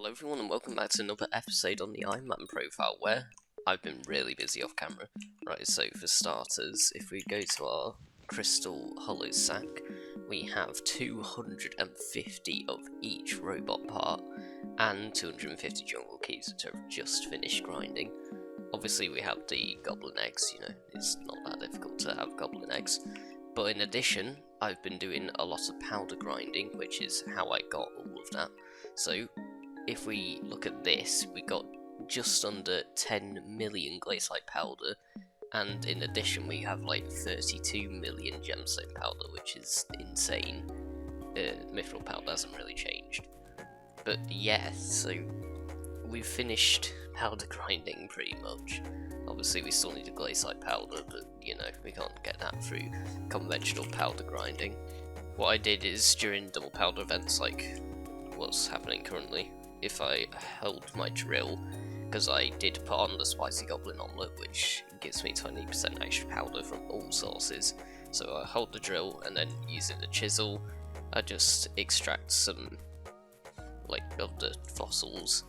Hello everyone and welcome back to another episode on the Ironman profile where I've been really busy off camera. Right, so for starters, if we go to our crystal hollow sack, we have 250 of each robot part and 250 jungle keys which I've just finished grinding. Obviously we have the goblin eggs, you know, it's not that difficult to have goblin eggs. But in addition, I've been doing a lot of powder grinding, which is how I got all of that. So if we look at this, we got just under 10 million glaciite powder, and in addition we have like 32 million gemstone powder, which is insane. Mithril powder hasn't really changed. But yeah, so we've finished powder grinding pretty much. Obviously we still need a glaciite powder, but you know, we can't get that through conventional powder grinding. What I did is, during double powder events like what's happening currently, if I held my drill, because I did put on the spicy goblin omelette, which gives me 20% extra powder from all sources, so I hold the drill and then using the chisel I just extract some like of the fossils,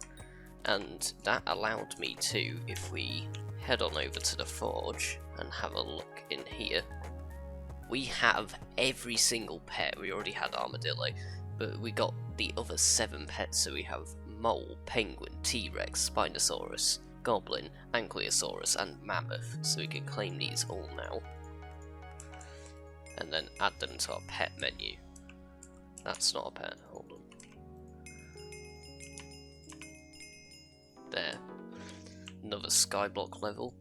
and that allowed me to, if we head on over to the forge and have a look in here, we have every single pet. We already had armadillo, but we got the other 7 pets, so we have mole, penguin, T-Rex, Spinosaurus, goblin, Ankylosaurus and mammoth, so we can claim these all now and then add them to our pet menu. That's not a pet, hold on. There, another skyblock level,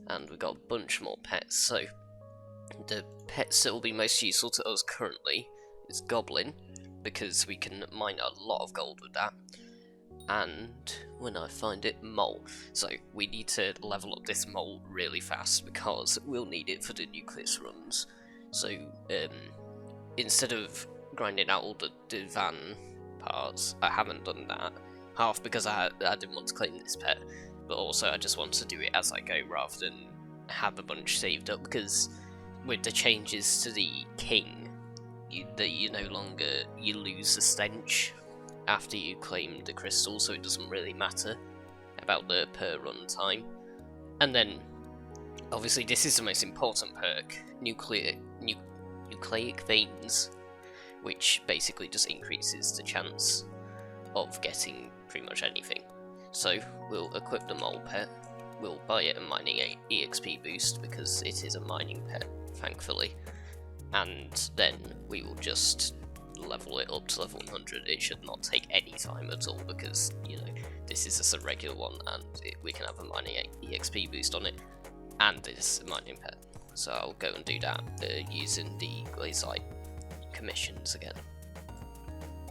and we got a bunch more pets. So the pets that will be most useful to us currently is goblin, because we can mine a lot of gold with that, and when I find it, mole. So we need to level up this mole really fast because we'll need it for the NUCLEUS runs. So instead of grinding out all the divan parts, I haven't done that. Half because I didn't want to claim this pet, but also I just want to do it as I go rather than have a bunch saved up, because with the changes to the king, you no longer, you lose the stench after you claim the crystal, so it doesn't really matter about the per run time. And then obviously this is the most important perk, nucleic veins, which basically just increases the chance of getting pretty much anything. So we'll equip the mole pet, we'll buy it a mining EXP boost because it is a mining pet, thankfully, and then we will just level it up to level 100. It should not take any time at all because, you know, this is just a regular one and we can have a mining EXP boost on it, and it's a mining pet. So I'll go and do that using the glaciite commissions again.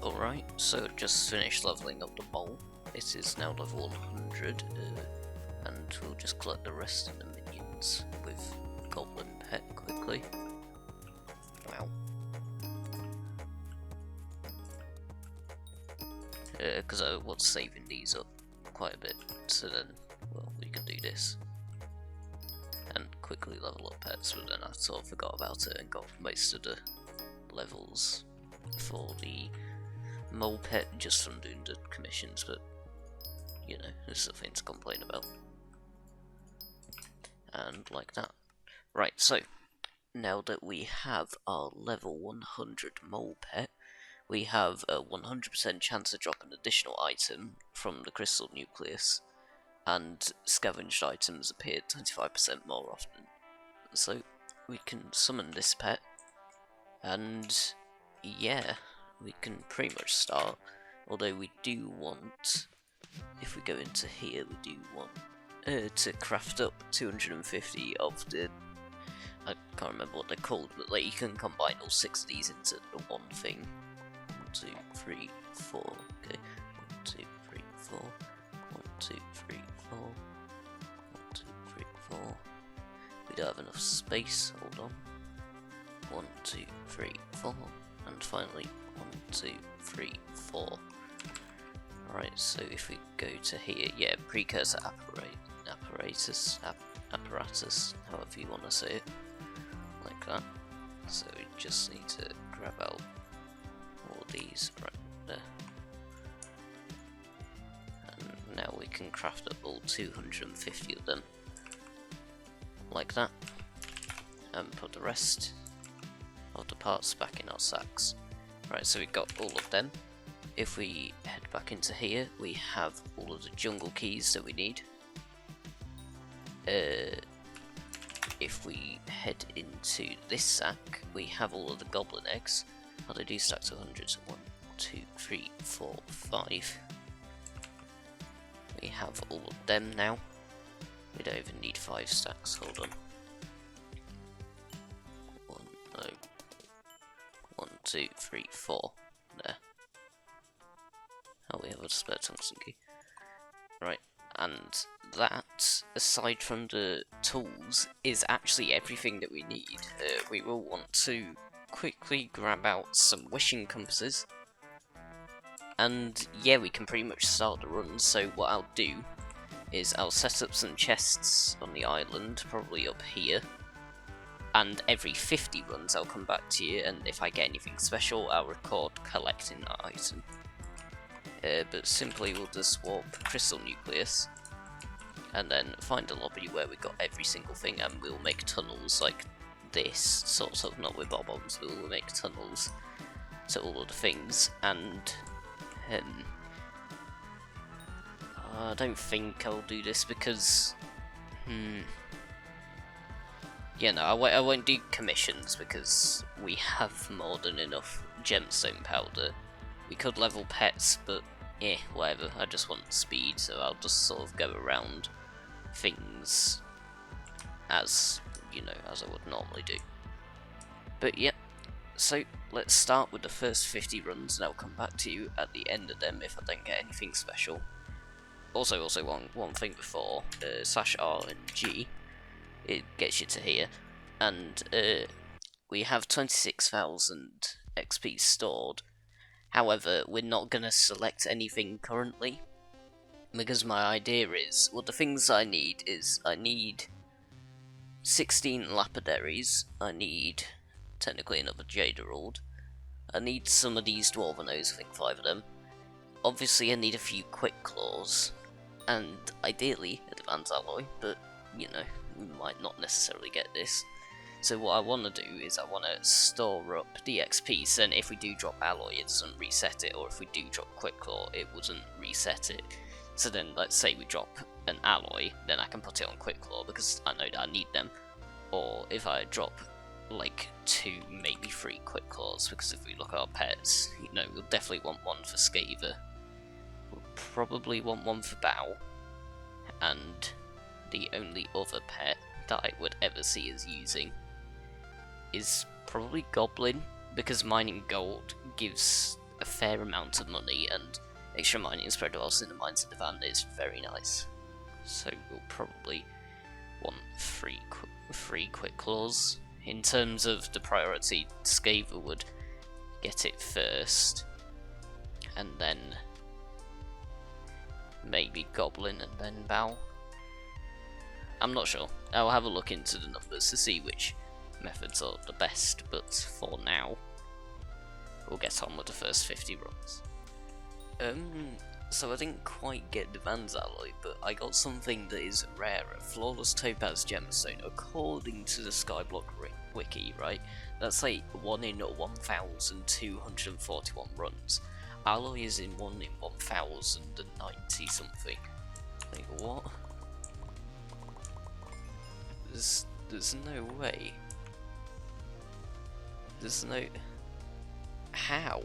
Alright, so just finished leveling up the mole. It is now level 100, and we'll just collect the rest of the minions with goblin pet quickly. Wow. Because I was saving these up quite a bit, so then, well, we can do this and quickly level up pets, but then I sort of forgot about it and got most of the levels for the mole pet just from doing the commissions, but you know, there's nothing to complain about. And like that. Right, so now that we have our level 100 mole pet, we have a 100% chance to drop an additional item from the crystal nucleus, and scavenged items appear 25% more often. So we can summon this pet, and yeah, we can pretty much start. Although we do want, if we go into here, we do want to craft up 250 of the, I can't remember what they're called, but like you can combine all 6 of these into the one thing. 1, 2, 3, 4, okay, 1, 2, 3, 4, 1, 2, 3, 4, 1, 2, 3, 4, we don't have enough space, hold on, 1, 2, 3, 4, and finally 1, 2, 3, 4. Alright, so if we go to here, yeah, precursor apparatus, however you want to say it, like that. So we just need to grab out all these right there. can craft up all 250 of them. Like that. And put the rest of the parts back in our sacks. Right, so we've got all of them. If we head back into here, we have all of the jungle keys that we need. If we head into this sack, we have all of the goblin eggs. Oh, they do stack to 100, so 1, 2, 3, 4, 5. We have all of them now. We don't even need 5 stacks, hold on. 1, 2, 3, 4. There. Oh, we have a spare tungsten key. Right, and that, aside from the tools, is actually everything that we need. We will want to quickly grab out some wishing compasses. And yeah, we can pretty much start the run, so what I'll do is I'll set up some chests on the island, probably up here. And every 50 runs I'll come back to you, and if I get anything special, I'll record collecting that item. But simply we'll just swap crystal nucleus, and then find a lobby where we got every single thing, and we'll make tunnels like this, sort of, not with bob-bombs, but we'll make tunnels to all of the things, and I don't think I'll do this because, yeah, no, I won't do commissions because we have more than enough gemstone powder. We could level pets, but whatever, I just want speed, so I'll just sort of go around things as, you know, as I would normally do. But yeah, so let's start with the first 50 runs, and I'll come back to you at the end of them if I don't get anything special. Also one thing before, /RNG, it gets you to here, and we have 26,000 XP stored. However, we're not going to select anything currently, because my idea is, well, the things I need is, I need 16 lapidaries, I need technically another jade emerald, I need some of these dwarven oaks, I think 5 of them, obviously I need a few quick claws, and ideally a advanced alloy, but you know, we might not necessarily get this. So what I want to do is I want to store up the XP, so then if we do drop alloy it doesn't reset it, or if we do drop quick claw it wouldn't reset it. So then let's say we drop an alloy, then I can put it on quick claw because I know that I need them. Or if I drop like 2, maybe 3 quick claws, because if we look at our pets, you know, we'll definitely want one for Skaver. We'll probably want one for Bow. And the only other pet that I would ever see as using is probably Goblin, because mining gold gives a fair amount of money, and extra mining spread whilst in the mines of the van is very nice. So we'll probably want 3 quick claws. In terms of the priority, Skaver would get it first, and then maybe Goblin and then Bow. I'm not sure. I'll have a look into the numbers to see which methods are the best, but for now, we'll get on with the first 50 runs. So I didn't quite get the Van's alloy, but I got something that is rarer, Flawless Topaz Gemstone, according to the Skyblock wiki, right? That's like 1 in 1,241 runs. Alloy is in 1 in 1,090 something. Like, what? There's no way. There's no... How?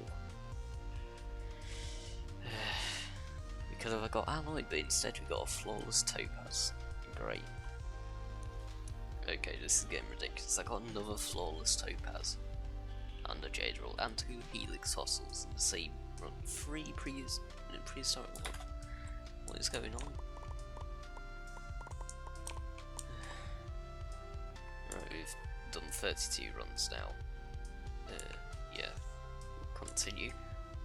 We could have got alloy, but instead we got a flawless topaz. Great. Okay, this is getting ridiculous. I got another flawless topaz and a jade roll and 2 helix fossils in the same run. 3 prehistoric one. What is going on? Right, we've done 32 runs now. Yeah, we'll continue.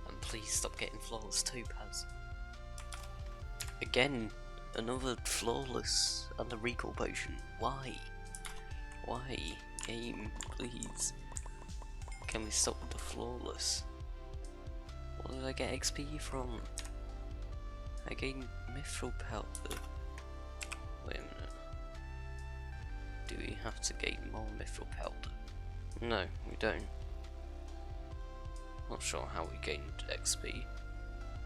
And please stop getting flawless topaz. Again, another flawless and a recall potion. Why? Why? Game, please. Can we stop with the flawless? What did I get XP from? I I gained mithril powder. Wait a minute. Do we have to gain more mithril powder? No, we don't. Not sure how we gained XP.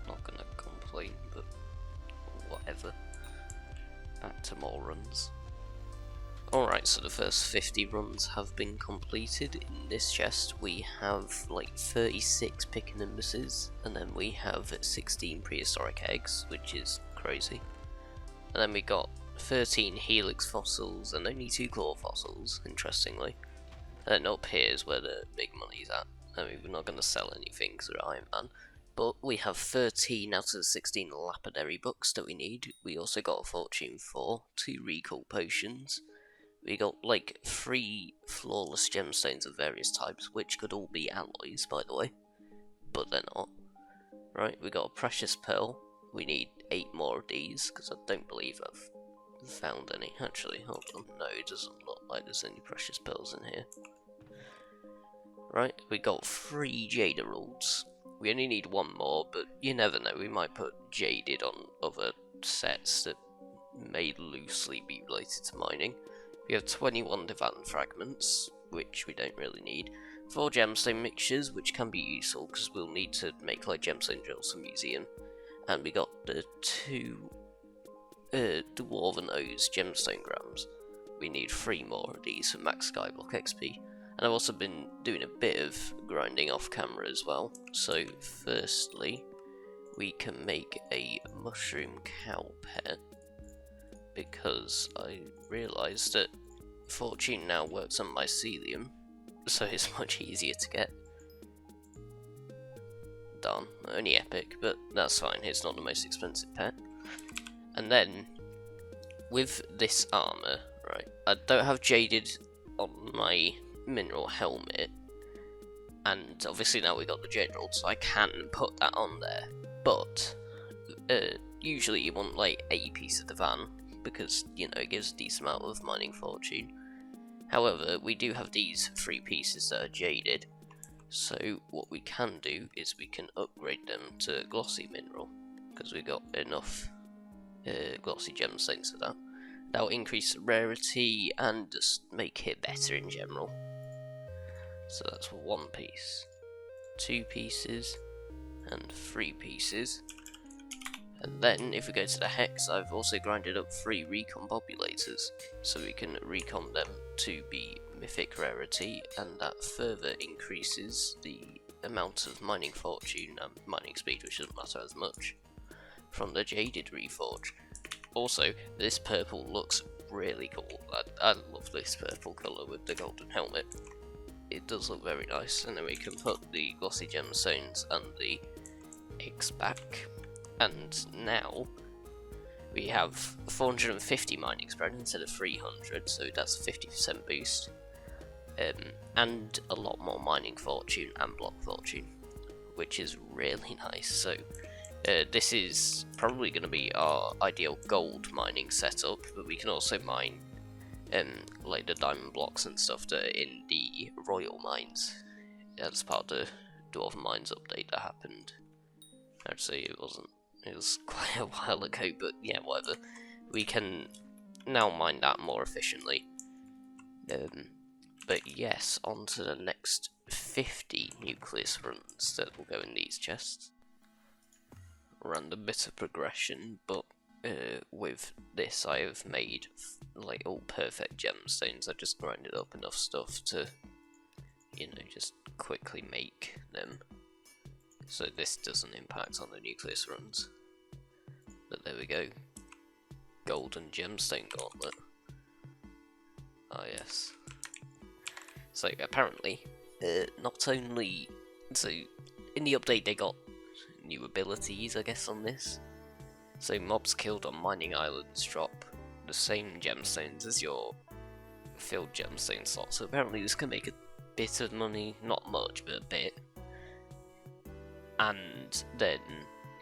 Not gonna complain, but whatever. Back to more runs. Alright, so the first 50 runs have been completed. In this chest we have like 36 Pickenimbuses, and then we have 16 prehistoric eggs, which is crazy. And then we got 13 helix fossils and only 2 claw fossils, interestingly. And then up here is where the big money's at. I mean, we're not going to sell anything because we're Ironman. But we have 13 out of the 16 lapidary books that we need. We also got a fortune for 2 recall potions. We got like 3 flawless gemstones of various types, which could all be alloys, by the way. But they're not. Right, we got a precious pearl. We need 8 more of these, because I don't believe I've found any. Actually, hold on. No, it doesn't look like there's any precious pearls in here. Right, we got 3 jade emeralds. We only need 1 more, but you never know, we might put jaded on other sets that may loosely be related to mining. We have 21 divan fragments, which we don't really need. 4 gemstone mixtures, which can be useful because we'll need to make like gemstone drills for museum. And we got the 2 dwarven O's gemstone grams. We need 3 more of these for max Skyblock XP. And I've also been doing a bit of grinding off camera as well. So firstly, we can make a mushroom cow pet, because I realised that fortune now works on mycelium, so it's much easier to get. Darn, only epic, but that's fine, it's not the most expensive pet. And then, with this armour, right, I don't have jaded on my mineral helmet, and obviously now we got the jade emerald, so I can put that on there, but usually you want like a piece of the van, because you know it gives a decent amount of mining fortune. However, we do have these 3 pieces that are jaded, so what we can do is we can upgrade them to glossy mineral, because we got enough glossy gemstones for that. That'll increase the rarity and just make it better in general. So that's 1 piece, 2 pieces, and 3 pieces. And then, if we go to the hex, I've also grinded up 3 recombobulators, so we can recom them to be mythic rarity, and that further increases the amount of mining fortune and mining speed, which doesn't matter as much, from the jaded reforge. Also, this purple looks really cool. I love this purple colour with the golden helmet. It does look very nice, and then we can put the glossy gemstones and the eggs back. And now we have 450 mining spread instead of 300, so that's a 50% boost. And a lot more mining fortune and block fortune, which is really nice. So this is probably going to be our ideal gold mining setup, but we can also mine like the diamond blocks and stuff that are in the royal mines as part of the dwarven mines update that happened. Actually, it wasn't. It was quite a while ago, but yeah, whatever. We can now mine that more efficiently. But yes, on to the next 50 nucleus runs that will go in these chests. Random bit of progression, but with this I have made like all perfect gemstones. I just grinded up enough stuff to, you know, just quickly make them. So this doesn't impact on the nucleus runs. But there we go. Golden gemstone gauntlet. Ah yes. So apparently, not only, so in the update they got new abilities, I guess, on this. So mobs killed on mining islands drop the same gemstones as your filled gemstone slot. So apparently this can make a bit of money, not much, but a bit. And then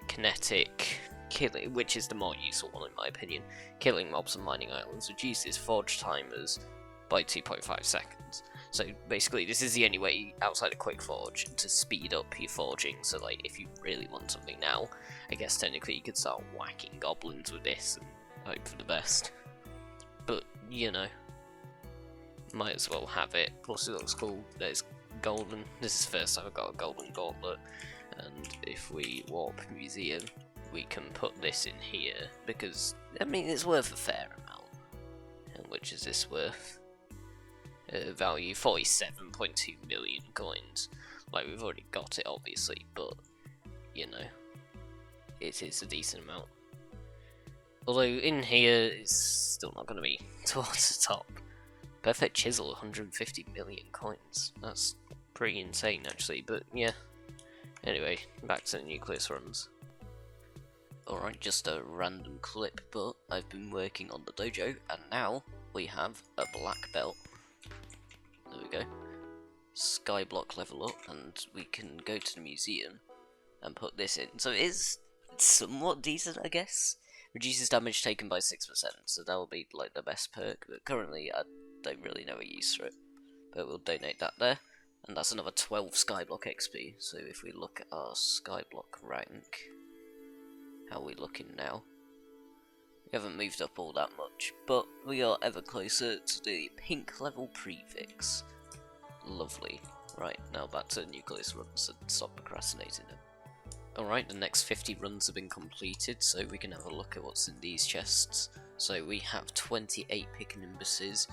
kinetic killing, which is the more useful one in my opinion. Killing mobs on mining islands reduces forge timers by 2.5 seconds. So basically, this is the only way outside of Quick Forge to speed up your forging. So like, if you really want something now, I guess technically you could start whacking goblins with this and hope for the best. But you know, might as well have it. Plus, it looks cool. There's golden. This is the first time I've got a golden gauntlet. And if we warp museum, we can put this in here because I mean it's worth a fair amount. And which is this worth? Value 47.2 million coins. Like, we've already got it obviously, but you know, it is a decent amount. Although in here it's still not going to be towards the top. Perfect chisel, 150 million coins. That's pretty insane actually, but yeah. Anyway, back to the Nucleus runs. Alright, just a random clip, but I've been working on the dojo, and now we have a black belt. There we go. Skyblock level up, and we can go to the museum and put this in. So it is somewhat decent, I guess. Reduces damage taken by 6%, so that will be like the best perk, but currently I don't really know a use for it. But we'll donate that there, and that's another 12 Skyblock XP. So if we look at our Skyblock rank, how are we looking now? We haven't moved up all that much, but we are ever closer to the pink level prefix. Lovely. Right, now back to Nucleus runs and stop procrastinating them. Alright, the next 50 runs have been completed, so we can have a look at what's in these chests. So we have 28 Picanimbus's,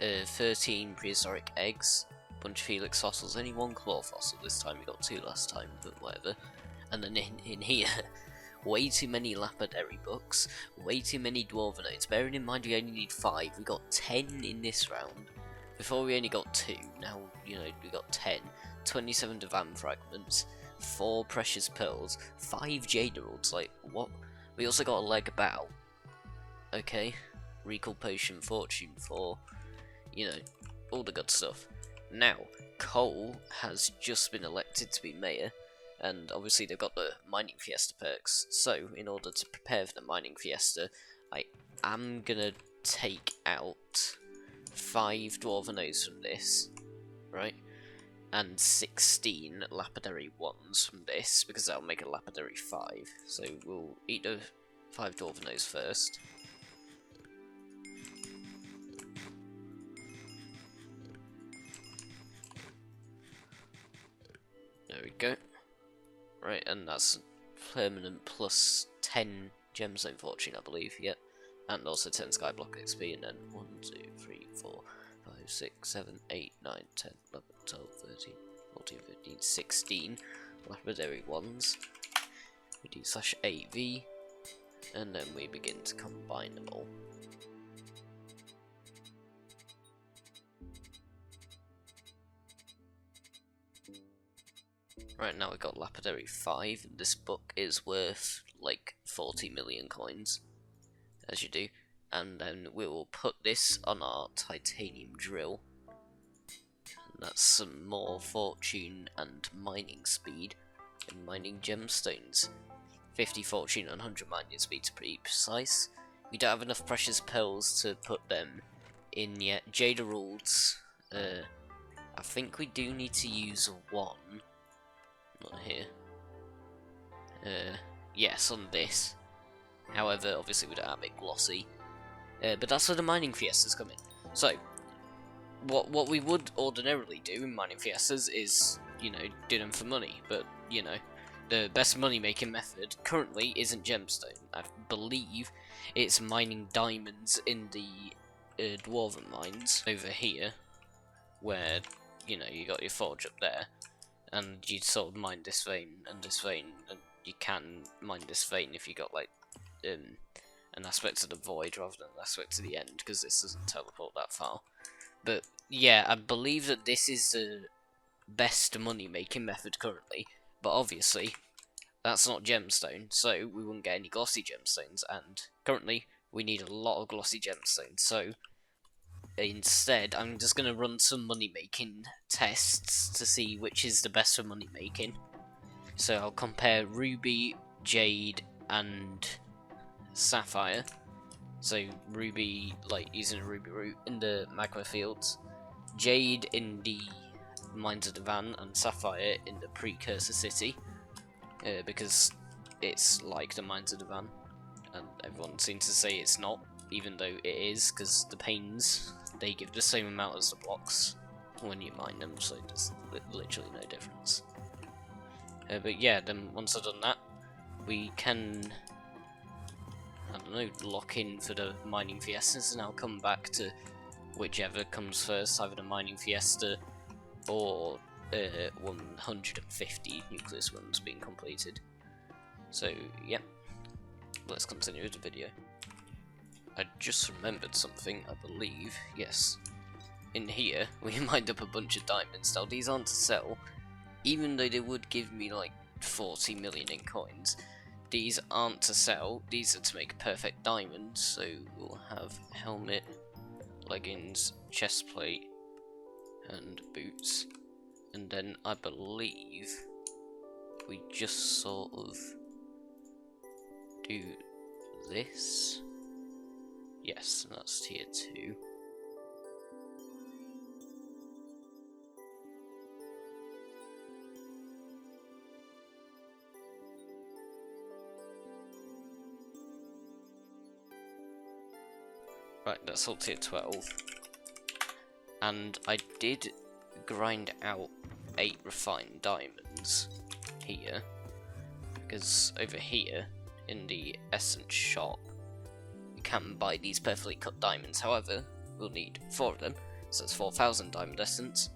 13 prehistoric eggs, a bunch of Helix fossils, only one claw fossil this time, we got 2 last time, but whatever. And then in here, way too many lapidary books, way too many dwarven notes. Bearing in mind we only need 5, we got 10 in this round. Before we only got 2, now you know we got 10. 27 Divan fragments, 4 precious pearls, 5 jade emeralds, like what? We also got a leg bow. Okay, recall potion, fortune 4, you know, all the good stuff. Now, Cole has just been elected to be mayor. And obviously they've got the mining fiesta perks, so in order to prepare for the mining fiesta, I am gonna take out 5 dwarven o's from this, right, and 16 lapidary 1s from this, because that'll make a lapidary 5, so we'll eat the 5 dwarven o's first. There we go. Right, and that's permanent plus 10 gemstone fortune, I believe, yep. And also 10 skyblock XP, and then 1, 2, 3, 4, 5, 6, 7, 8, 9, 10, 11, 12, 13, 14, 15, 16 lapidary 1s. We do /AV, and then we begin to combine them all. Right, now we've got lapidary 5, and this book is worth like 40 million coins, as you do, and then we will put this on our titanium drill, and that's some more fortune and mining speed, and mining gemstones. 50 fortune and 100 mining speed to be precise. We don't have enough precious pearls to put them in yet. Jade emeralds, I think we do need to use 1. Not here. Yes, on this. However, obviously we don't have it glossy. But that's where the mining fiestas come in. So, what we would ordinarily do in mining fiestas is, you know, do them for money. But, you know, the best money making method currently isn't gemstone. I believe it's mining diamonds in the dwarven mines over here, where, you know, you got your forge up there. And you'd sort of mine this vein, and you can mine this vein if you got like an aspect of the void rather than an aspect to the end, because this doesn't teleport that far. But yeah, I believe that this is the best money making method currently, but obviously that's not gemstone, so we wouldn't get any glossy gemstones, and currently we need a lot of glossy gemstones, so instead, I'm just going to run some money making tests to see which is the best for money making. So I'll compare ruby, jade, and sapphire. So ruby, like using a ruby root in the magma fields. jade in the Mines of Divan and sapphire in the Precursor City, because it's like the Mines of Divan, and everyone seems to say it's not, even though it is, because the panes, they give the same amount as the blocks when you mine them, so there's literally no difference. But yeah, then once I've done that, we can, I don't know, lock in for the mining fiestas, and I'll come back to whichever comes first, either the mining fiesta or 150 nucleus runs being completed. So, yep, let's continue with the video. I just remembered something, I believe. Yes, in here we mined up a bunch of diamonds. Now these aren't to sell, even though they would give me like 40 million in coins. These aren't to sell, these are to make perfect diamonds. So we'll have helmet, leggings, chest plate, and boots. And then I believe we just sort of do this. Yes, and that's tier 2. Right, that's all tier 12. And I did grind out 8 refined diamonds here, because over here in the essence shop you can buy these perfectly cut diamonds. However, we'll need 4 of them, so it's 4,000 diamond essence,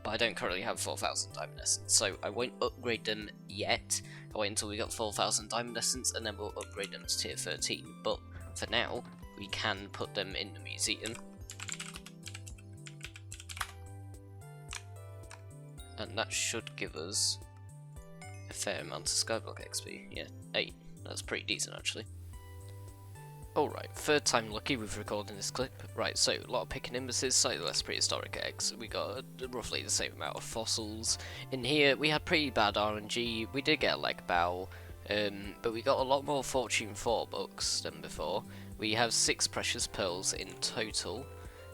but I don't currently have 4,000 diamond essence, so I won't upgrade them yet. I'll wait until we got 4,000 diamond essence and then we'll upgrade them to tier 13, but for now we can put them in the museum. And that should give us a fair amount of Skyblock XP. Yeah, 8. That's pretty decent actually. Alright, third time lucky with recording this clip. Right, so a lot of picking imbusses, slightly less prehistoric eggs. We got roughly the same amount of fossils. In here, we had pretty bad RNG. We did get a leg bow, but we got a lot more Fortune 4 books than before. We have 6 precious pearls in total.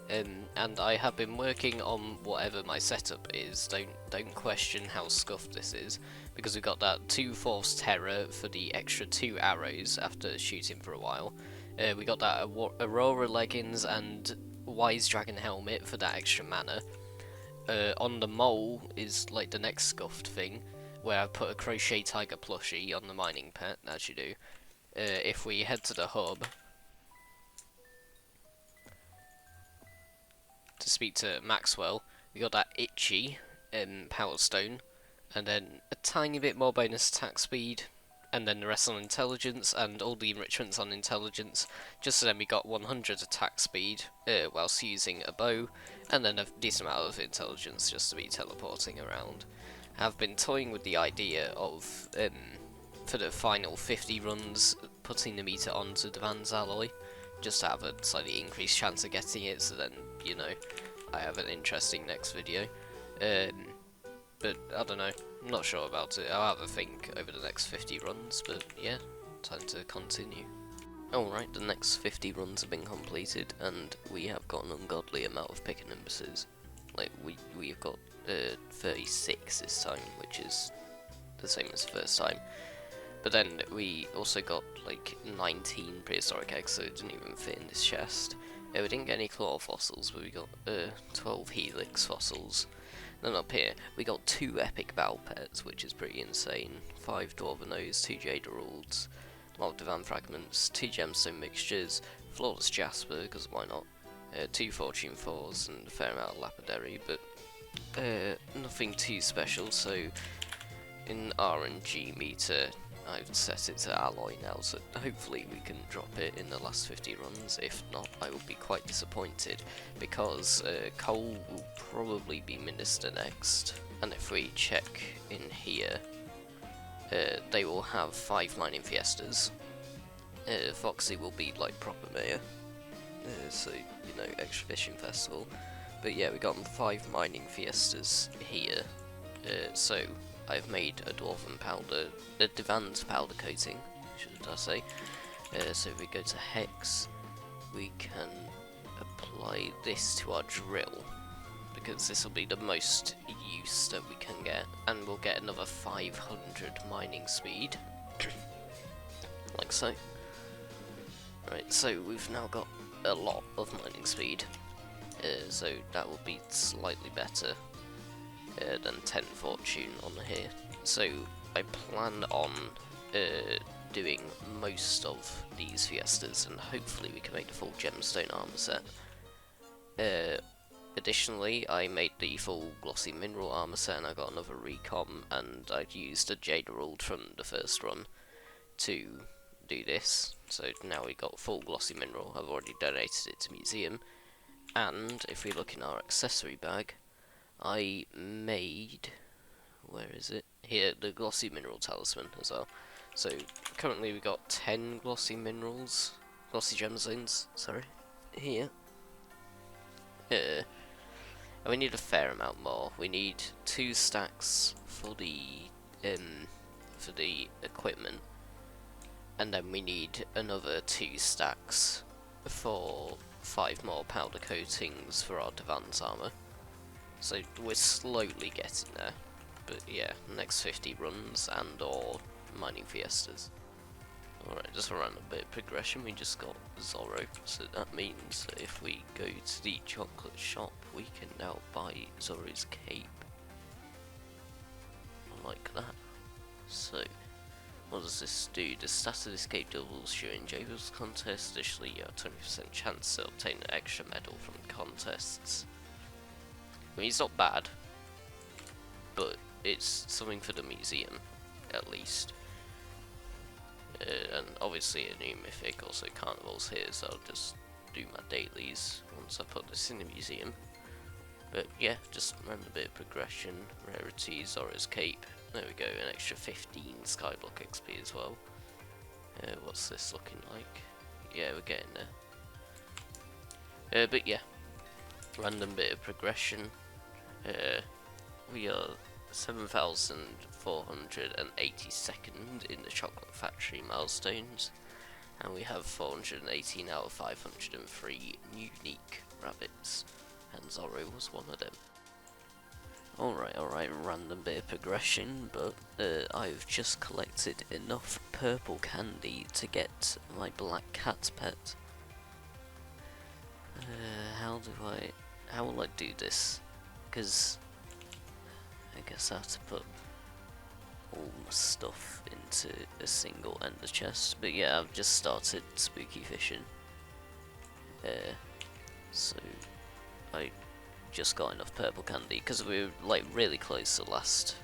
And I have been working on whatever my setup is. Don't question how scuffed this is, because we got that 2/4 terror for the extra 2 arrows after shooting for a while. We got that Aurora leggings and Wise Dragon helmet for that extra mana. On the mole is like the next scuffed thing, where I put a crochet tiger plushie on the mining pet, as you do. If we head to the hub to speak to Maxwell, we got that itchy power stone, and then a tiny bit more bonus attack speed, and then the rest on intelligence and all the enrichments on intelligence. Just so then we got 100 attack speed whilst using a bow, and then a decent amount of intelligence just to be teleporting around. I've been toying with the idea of for the final 50 runs putting the meter onto Divan's alloy, just to have a slightly increased chance of getting it, so then, you know, I have an interesting next video. But I don't know, I'm not sure about it. I'll have a think over the next 50 runs, but yeah, time to continue. Alright, the next 50 runs have been completed, and we have got an ungodly amount of picking imbusses. Like, we've got 36 this time, which is the same as the first time. But then we also got like 19 prehistoric eggs, so it didn't even fit in this chest. We didn't get any claw fossils, but we got 12 helix fossils. Then up here, we got 2 epic bow pets, which is pretty insane. 5 dwarvenos, 2 jade emeralds, a lot of divan fragments, 2 gemstone mixtures, flawless jasper, because why not? 2 fortune 4s and a fair amount of lapidary, but nothing too special. So in RNG meter, I've set it to alloy now, so hopefully we can drop it in the last 50 runs. If not, I will be quite disappointed, because coal will probably be minister next. And if we check in here, they will have 5 mining fiestas. Foxy will be like proper mayor, so, you know, extra fishing festival. But yeah, we got 5 mining fiestas here, so I've made a dwarven powder, a Divan's powder coating, should I say. So if we go to Hex, we can apply this to our drill. because this will be the most use that we can get, and we'll get another 500 mining speed, like so. Right, so we've now got a lot of mining speed, so that will be slightly better than 10 fortune on here. So I plan on doing most of these fiestas, and hopefully we can make the full gemstone armor set. Additionally, I made the full glossy mineral armor set, and I got another recom, and I'd used a Jade Emerald from the first run to do this. So now we got full glossy mineral. I've already donated it to museum, and if we look in our accessory bag, I made, where is it? Here, the glossy mineral talisman as well. So currently we got 10 glossy minerals, glossy gemstones, sorry, here. And we need a fair amount more. We need 2 stacks for the equipment, and then we need another 2 stacks for 5 more powder coatings for our Divan's armor. So we're slowly getting there, but yeah, next 50 runs and or mining fiestas. Alright, just for random bit of progression, we just got Zorro, so that means that if we go to the chocolate shop, we can now buy Zorro's cape. Like that. So, what does this do? The stat of this cape doubles during Jabel's contest. Additionally, you have 20% chance to obtain an extra medal from contests. I mean, it's not bad, but it's something for the museum, at least. And obviously a new mythic, also carnival's here, so I'll just do my dailies once I put this in the museum. But yeah, just random bit of progression, rarities, Zora's cape, there we go, an extra 15 Skyblock XP as well. What's this looking like? Yeah, we're getting there. But yeah, random bit of progression. We are 7,482nd in the Chocolate Factory milestones, and we have 418 out of 503 unique rabbits, and Zorro was one of them. Alright, random bit of progression, but I've just collected enough purple candy to get my black cat pet. How will I do this? Because I guess I have to put all my stuff into a single ender chest. But yeah, I've just started spooky fishing. So I just got enough purple candy because we were like really close to the last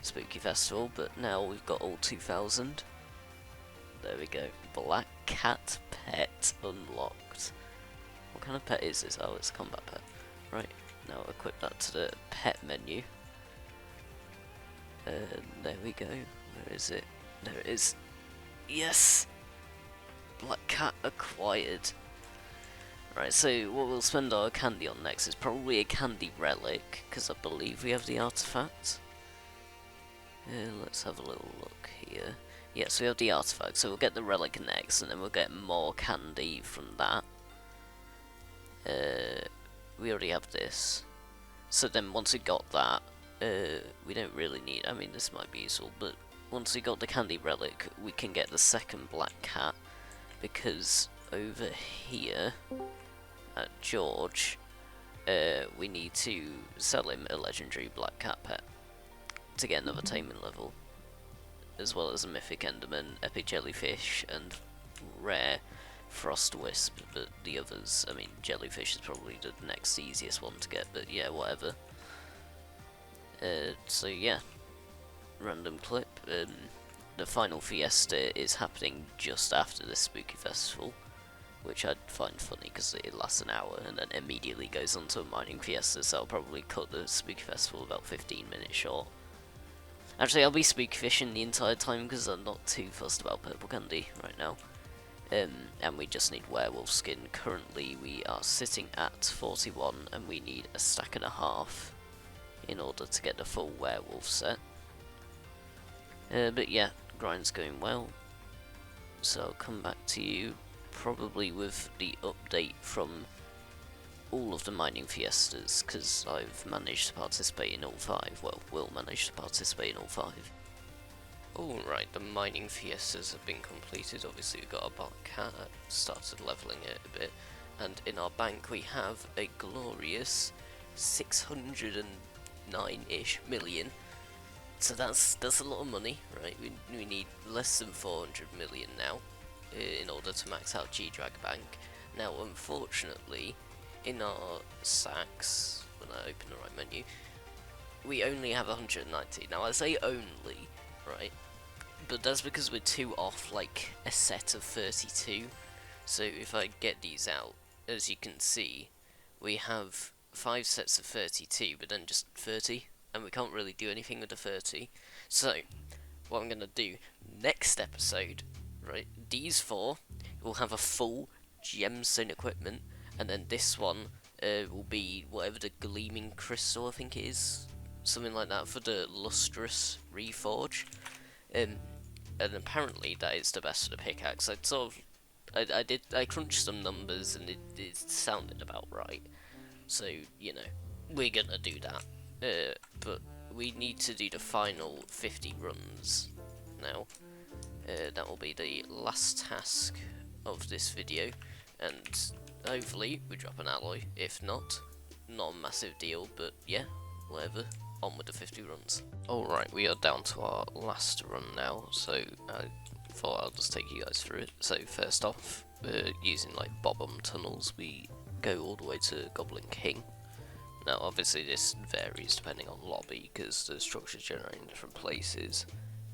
spooky festival, but now we've got all 2,000. There we go. Black cat pet unlocked. What kind of pet is this? Oh, it's a combat pet. Right. Now equip that to the pet menu. There we go. Where is it? There it is. Yes! Black cat acquired. Right, so what we'll spend our candy on next is probably a candy relic, because I believe we have the artifact. Let's have a little look here. Yes, we have the artifact, so we'll get the relic next, and then we'll get more candy from that. We already have this, so then once we got that, we don't really need, I mean this might be useful, but once we got the candy relic, we can get the second black cat, because over here at George, we need to sell him a legendary black cat pet to get another taming level, as well as a mythic enderman, epic jellyfish, and rare frost wisp. But the others, I mean, jellyfish is probably the next easiest one to get, but yeah, whatever. So yeah, random clip. The final fiesta is happening just after the spooky festival, which I'd find funny because it lasts an hour and then immediately goes on to a mining fiesta, so I'll probably cut the spooky festival about 15 minutes short. Actually, I'll be spooky fishing the entire time because I'm not too fussed about purple candy right now. And we just need werewolf skin. Currently we are sitting at 41 and we need a stack and a half in order to get the full werewolf set. But yeah, grind's going well, so I'll come back to you probably with the update from all of the mining fiestas, because I've managed to participate in all 5, well, will manage to participate in all 5. Alright, the mining fiestas have been completed. Obviously we've got our bank hat, started levelling it a bit, and in our bank we have a glorious 609-ish million. So that's a lot of money, right? We need less than 400 million now in order to max out G-Drag Bank. Now unfortunately, in our sacks, when I open the right menu, we only have 190. Now I say only, right? But that's because we're 2 off like a set of 32. So if I get these out, as you can see, we have 5 sets of 32, but then just 30, and we can't really do anything with the 30. So what I'm gonna do next episode, right? These 4 will have a full gemstone equipment, and then this one will be whatever the gleaming crystal I think it is, something like that, for the lustrous reforge. And apparently that is the best for the pickaxe. I crunched some numbers and it sounded about right. So, you know, we're gonna do that. But we need to do the final 50 runs now. That will be the last task of this video, and hopefully we drop an alloy. If not a massive deal, but yeah, whatever. On with the 50 runs. Alright, we are down to our last run now, so I thought I'll just take you guys through it. So first off, using like bob-omb tunnels, we go all the way to Goblin King. Now obviously this varies depending on lobby, because the structure's generated in different places,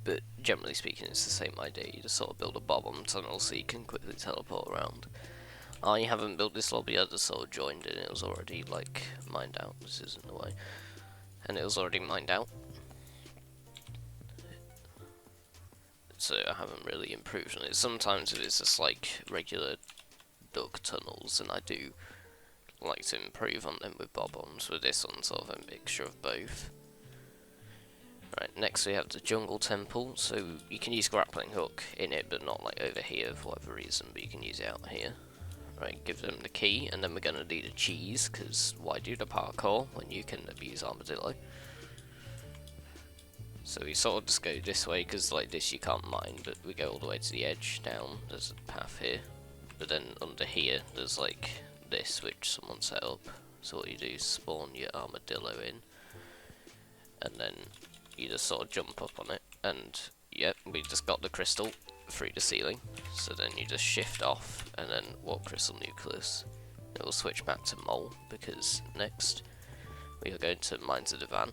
but generally speaking it's the same idea. You just sort of build a bob-omb tunnel so you can quickly teleport around. I haven't built this lobby, I just sort of joined it and it was already like mined out. This isn't the way. And it was already mined out, so I haven't really improved on it. Sometimes if it's just like regular duck tunnels, and I do like to improve on them with bob-ombs. With this one, sort of a mixture of both. Right, next we have the jungle temple, so you can use grappling hook in it, but not like over here for whatever reason, but you can use it out here. Right, give them the key, and then we're gonna need a cheese, because why do the parkour when you can abuse armadillo? So we sort of just go this way, because like this you can't mine, but we go all the way to the edge, down, there's a path here. But then under here, there's like this, which someone set up. So what you do is spawn your armadillo in, and then you just sort of jump up on it, and yep, we just got the crystal through the ceiling. So then you just shift off and then walk crystal nucleus. It will switch back to mole, because next we are going to Mines of the Van.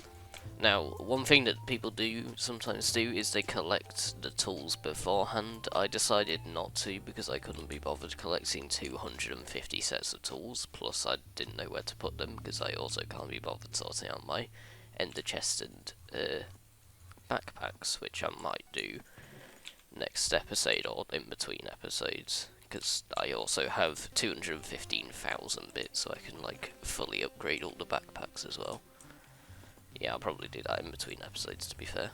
Now, one thing that people sometimes do is they collect the tools beforehand. I decided not to, because I couldn't be bothered collecting 250 sets of tools, plus I didn't know where to put them, because I also can't be bothered sorting out my ender chest and backpacks, which I might do next episode or in between episodes, because I also have 215,000 bits, so I can like fully upgrade all the backpacks as well. Yeah, I'll probably do that in between episodes, to be fair.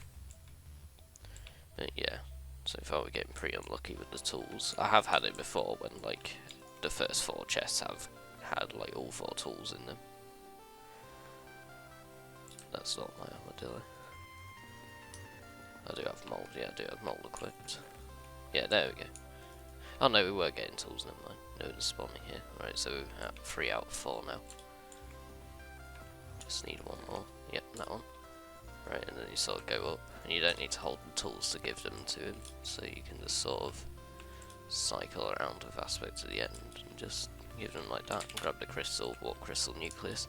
But yeah, so far we're getting pretty unlucky with the tools. I have had it before when like the first 4 chests have had like all 4 tools in them. That's not my armadillo. I do have mold, yeah, I do have mold equipped. Yeah, there we go. Oh no, we were getting tools, never mind. No, they're spawning here. Right, so we're at 3 out of 4 now. Just need one more. Yep, that one. Right, and then you sort of go up, and you don't need to hold the tools to give them to him, so you can just sort of cycle around with aspect to the end, and just give them like that, and grab the crystal, walk crystal nucleus.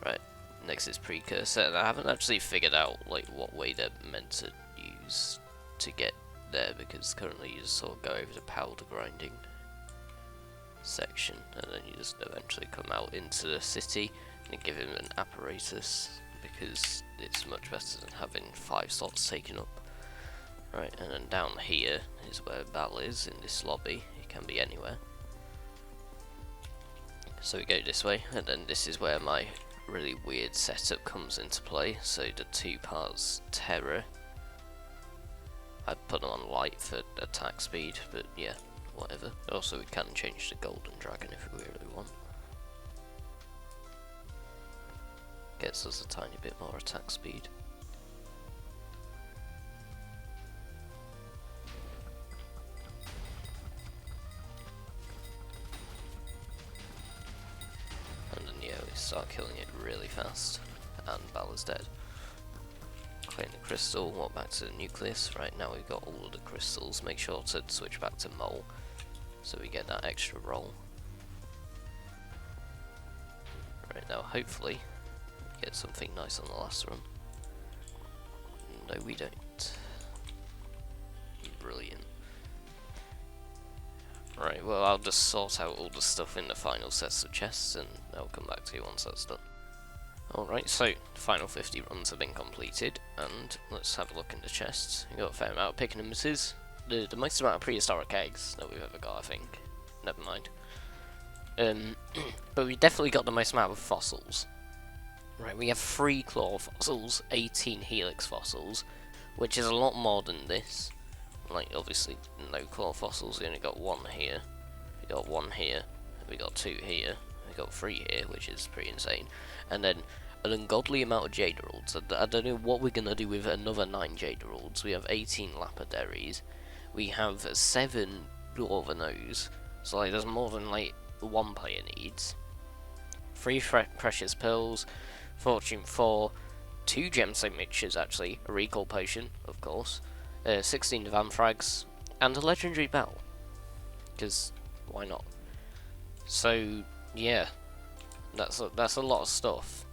Right, next is precursor, and I haven't actually figured out like what way they're meant to use to get there, because currently you just sort of go over the powder grinding section, and then you just eventually come out into the city and give him an apparatus, because it's much better than having 5 slots taken up. Right, and then down here is where Bal is in this lobby. It can be anywhere. So we go this way, and then this is where my really weird setup comes into play. So the 2 parts terror, I'd put them on light for attack speed, but yeah, whatever. Also we can change to golden dragon if we really want. Gets us a tiny bit more attack speed. And then yeah, we start killing it really fast. And Balor's dead. Claim the crystal, walk back to the nucleus. Right, now we've got all of the crystals. Make sure to switch back to mole, so we get that extra roll. Right, now hopefully we get something nice on the last run. No, we don't. Brilliant. Right, well, I'll just sort out all the stuff in the final sets of chests, and I'll come back to you once that's done. Alright, so the final 50 runs have been completed, and let's have a look in the chests. We've got a fair amount of picking and misses. The most amount of prehistoric eggs that we've ever got, I think. Never mind. But we definitely got the most amount of fossils. Right, we have 3 claw fossils, 18 helix fossils, which is a lot more than this. Like, obviously, no claw fossils, we only got 1 here. We got 1 here, we got 2 here, we got 3 here, which is pretty insane. And then an ungodly amount of Jade Emeralds. I don't know what we're gonna do with another 9 Jade Emeralds. We have 18 Lapidaries. We have 7 Dwarvenos. So like, there's more than like 1 player needs. 3 Precious Pearls, Fortune 4, 2 Gemstone Mixtures actually, a Recall Potion, of course, 16 Vanfrags, and a Legendary Bell. Because, why not? So, yeah. That's a lot of stuff,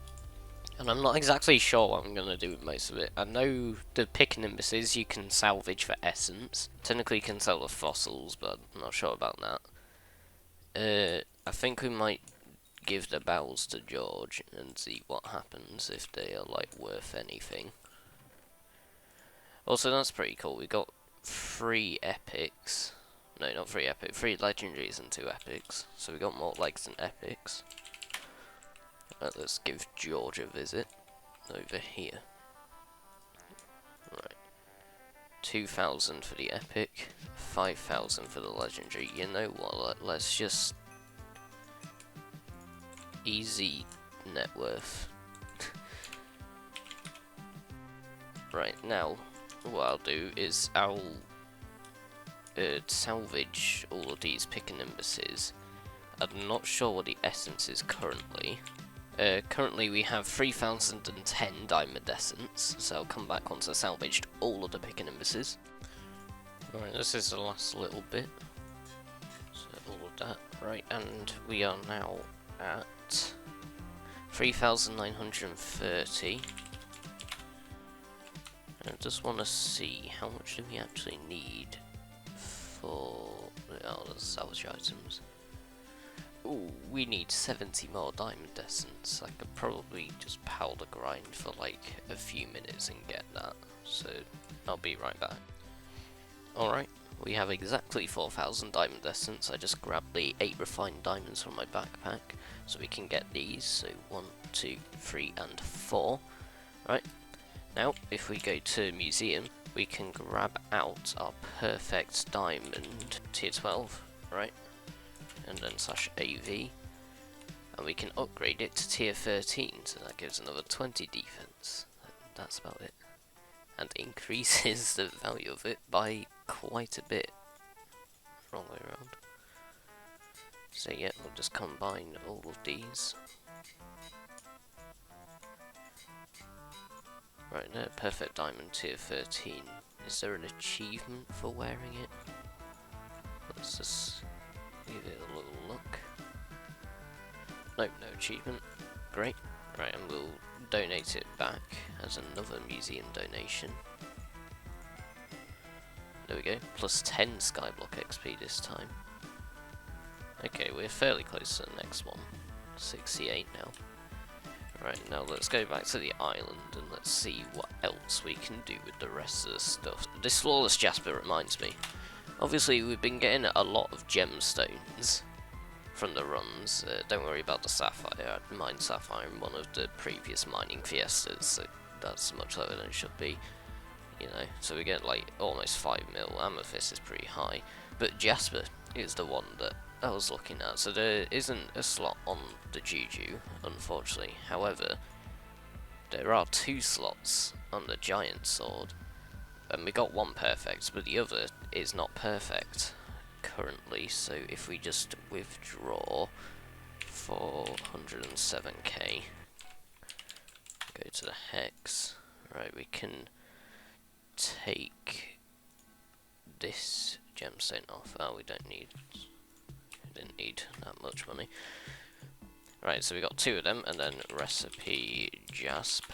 and I'm not exactly sure what I'm going to do with most of it. I know the pick nimbuses you can salvage for essence. Technically you can sell the fossils, but I'm not sure about that. I think we might give the bells to George and see what happens, if they are like worth anything. Also, that's pretty cool. We got 3 epics. No, not 3 epics. 3 legendaries and 2 epics. So we got more legs than epics. Let's give George a visit over here. Right. 2,000 for the epic, 5,000 for the legendary. You know what, let's just... easy net worth. Right, now, what I'll do is I'll salvage all of these pick and nimbuses. I'm not sure what the essence is currently. Currently we have 3,010 diamond essence, so I'll come back once I salvaged all of the pick and nimbuses. Alright, this is the last little bit. So all of that. Right, and we are now at 3,930. I just want to see how much do we actually need for the salvage items. Ooh, we need 70 more diamond essence. I could probably just powder grind for like a few minutes and get that. So I'll be right back. Alright, we have exactly 4,000 diamond essence. I just grabbed the 8 refined diamonds from my backpack so we can get these. So 1, 2, 3 and 4. Right, now if we go to museum, we can grab out our perfect diamond tier 12, right? And then /AV, and we can upgrade it to tier 13, so that gives another 20 defense. That's about it, and increases the value of it by quite a bit. Wrong way around. So yeah, we'll just combine all of these. Right, there, perfect diamond tier 13. Is there an achievement for wearing it? Let's just give it a little look. Nope, no achievement. Great. Right, and we'll donate it back as another museum donation. There we go. Plus 10 Skyblock XP this time. Okay, we're fairly close to the next one. 68 now. Right, now let's go back to the island and let's see what else we can do with the rest of the stuff. This flawless jasper reminds me. Obviously, we've been getting a lot of gemstones from the runs. Don't worry about the sapphire. I mined sapphire in one of the previous mining fiestas, so that's much lower than it should be. You know, so we get like almost 5 mil. Amethyst is pretty high, but jasper is the one that I was looking at. So there isn't a slot on the Juju, unfortunately. However, there are 2 slots on the giant sword, and we got 1 perfect, but the other is not perfect currently. So if we just withdraw 407k, go to the hex, right, we can take this gemstone off. Oh, we didn't need that much money. Right, so we got 2 of them, and then recipe jasp.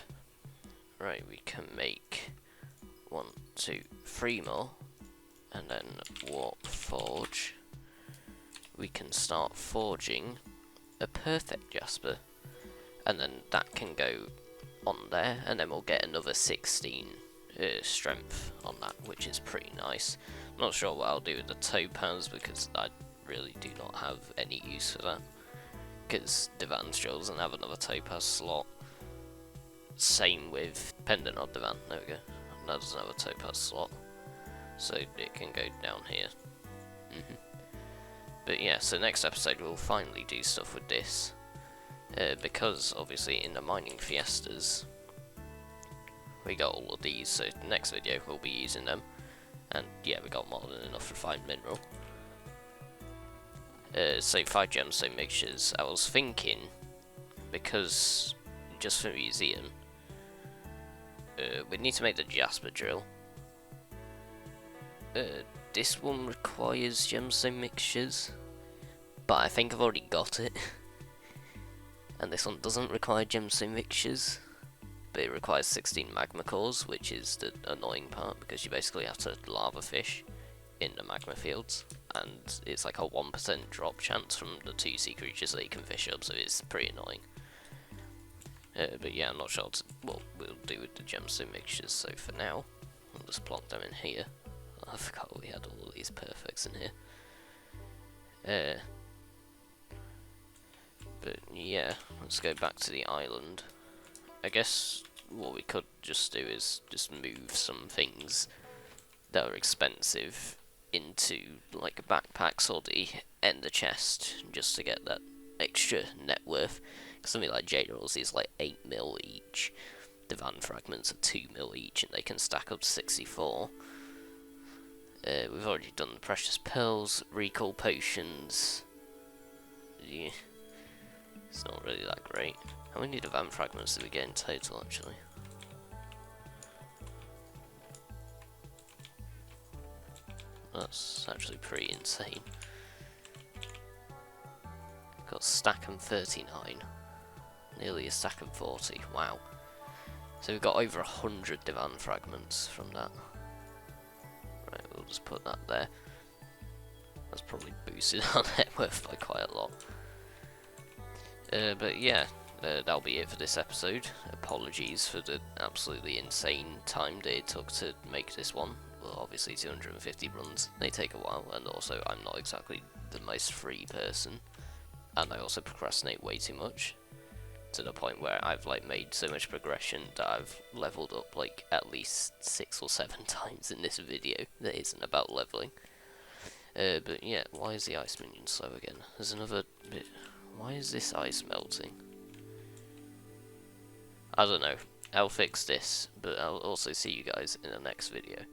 Right, we can make 1, 2, 3 more, and then warp forge. We can start forging a perfect jasper, and then that can go on there, and then we'll get another 16 strength on that, which is pretty nice. Not sure what I'll do with the topaz, because I really do not have any use for that, because Divan still doesn't have another topaz slot. Same with Pendant on Divan, there we go, that doesn't have a topaz slot, so it can go down here. But yeah, so next episode we'll finally do stuff with this, because obviously in the mining fiestas we got all of these, so the next video we'll be using them, and yeah, we got more than enough refined mineral. So 5 gemstone mixtures, I was thinking, because just for museum, we need to make the jasper drill. This one requires gemstone mixtures, but I think I've already got it. And this one doesn't require gemstone mixtures, but it requires 16 magma cores, which is the annoying part, because you basically have to lava fish in the magma fields, and it's like a 1% drop chance from the 2 sea creatures that you can fish up, so it's pretty annoying. But yeah, I'm not sure what we'll do with the gemstone mixtures, so for now, I'll just plonk them in here. I forgot we had all of these perfects in here. But yeah, let's go back to the island. I guess what we could just do is just move some things that are expensive into like backpacks or the ender chest, just to get that extra net worth. Because something like jade rolls is like 8 mil each, Divan fragments are 2 mil each, and they can stack up to 64. We've already done the precious pearls, recall potions. Yeah, it's not really that great. How many Divan fragments do we get in total, actually? That's actually pretty insane. Got a stack and 39. Nearly a stack and 40. Wow. So we've got over 100 Divan fragments from that. Right, we'll just put that there. That's probably boosted our net worth by quite a lot. But yeah, that'll be it for this episode. Apologies for the absolutely insane time that it took to make this one. Well, obviously 250 runs, they take a while, and also I'm not exactly the most free person, and I also procrastinate way too much, to the point where I've like made so much progression that I've leveled up like at least 6 or 7 times in this video that isn't about leveling. But yeah, why is the ice minion slow again? There's another bit. Why is this ice melting? I don't know. I'll fix this, but I'll also see you guys in the next video.